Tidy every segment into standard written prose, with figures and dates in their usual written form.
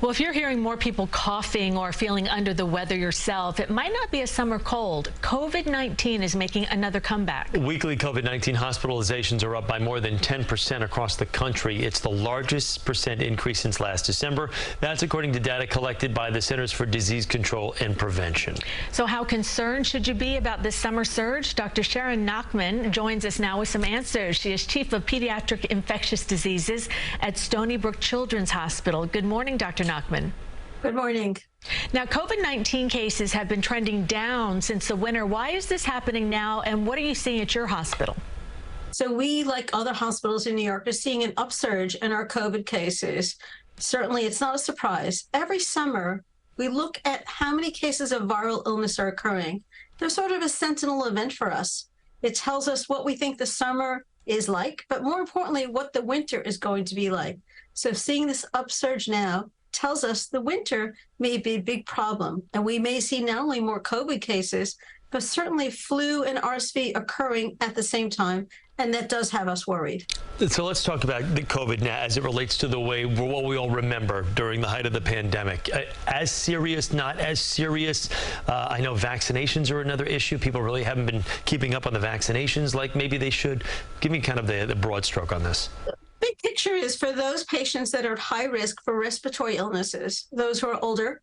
Well, if you're hearing more people coughing or feeling under the weather yourself, it might not be a summer cold. COVID-19 is making another comeback. Weekly COVID-19 hospitalizations are up by more than 10% across the country. It's the largest percent increase since last December. That's according to data collected by the Centers for Disease Control and Prevention. So how concerned should you be about this summer surge? Dr. Sharon Nachman joins us now with some answers. She is Chief of Pediatric Infectious Diseases at Stony Brook Children's Hospital. Good morning, Dr. Nachman. Good morning. Now, COVID-19 cases have been trending down since the winter. Why is this happening now, and what are you seeing at your hospital? So we, like other hospitals in New York, are seeing an upsurge in our COVID cases. Certainly, it's not a surprise. Every summer, we look at how many cases of viral illness are occurring. They're sort of a sentinel event for us. It tells us what we think the summer is like, but more importantly, what the winter is going to be like. So seeing this upsurge now tells us the winter may be a big problem, and we may see not only more COVID cases, but certainly flu and RSV occurring at the same time, and that does have us worried. So let's talk about the COVID now as it relates to the way what we all remember during the height of the pandemic. As serious, not as serious? I know vaccinations are another issue. People really haven't been keeping up on the vaccinations like maybe they should. Give me kind of the broad stroke on this. Big picture is for those patients that are at high risk for respiratory illnesses, those who are older,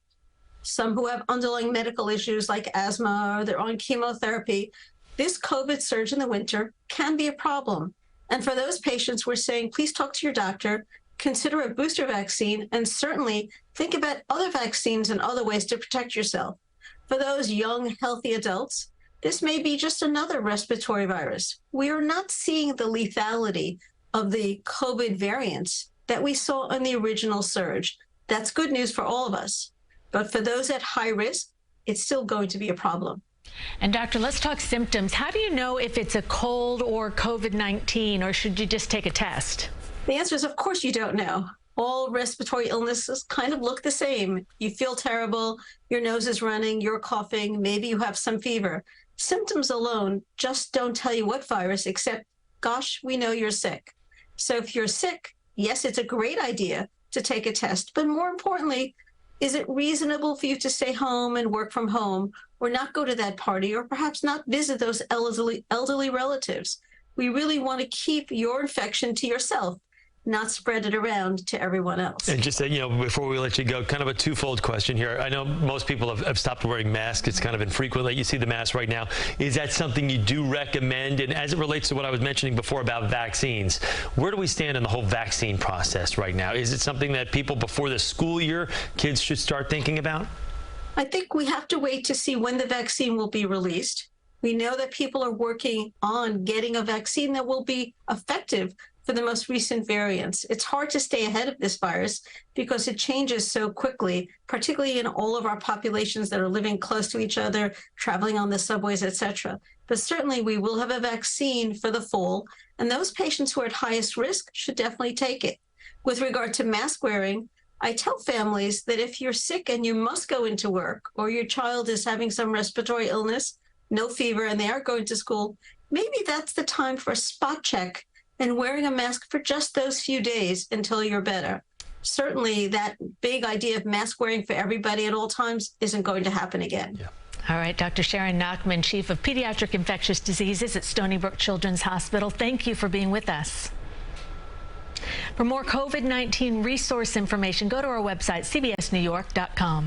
some who have underlying medical issues like asthma or they're on chemotherapy, this COVID surge in the winter can be a problem. And for those patients, we're saying, please talk to your doctor, consider a booster vaccine, and certainly think about other vaccines and other ways to protect yourself. For those young, healthy adults, this may be just another respiratory virus. We are not seeing the lethality of the COVID variants that we saw in the original surge. That's good news for all of us. But for those at high risk, it's still going to be a problem. And doctor, let's talk symptoms. How do you know if it's a cold or COVID-19, or should you just take a test? The answer is, of course, you don't know. All respiratory illnesses kind of look the same. You feel terrible, your nose is running, you're coughing, maybe you have some fever. Symptoms alone just don't tell you what virus, except, gosh, we know you're sick. So if you're sick, yes, it's a great idea to take a test. But more importantly, is it reasonable for you to stay home and work from home, or not go to that party, or perhaps not visit those elderly relatives? We really want to keep your infection to yourself, not spread it around to everyone else. And just, before we let you go, kind of a twofold question here. I know most people have stopped wearing masks. It's kind of infrequent that you see the mask right now. Is that something you do recommend? And as it relates to what I was mentioning before about vaccines, where do we stand in the whole vaccine process right now? Is it something that people before the school year, kids should start thinking about? I think we have to wait to see when the vaccine will be released. We know that people are working on getting a vaccine that will be effective for the most recent variants. It's hard to stay ahead of this virus because it changes so quickly, particularly in all of our populations that are living close to each other, traveling on the subways, etc. But certainly we will have a vaccine for the fall, and those patients who are at highest risk should definitely take it. With regard to mask wearing, I tell families that if you're sick and you must go into work, or your child is having some respiratory illness, no fever, and they are going to school, maybe that's the time for a spot check and wearing a mask for just those few days until you're better. Certainly that big idea of mask wearing for everybody at all times isn't going to happen again. Yeah. All right, Dr. Sharon Nachman, Chief of Pediatric Infectious Diseases at Stony Brook Children's Hospital, thank you for being with us. For more COVID-19 resource information, go to our website, cbsnewyork.com.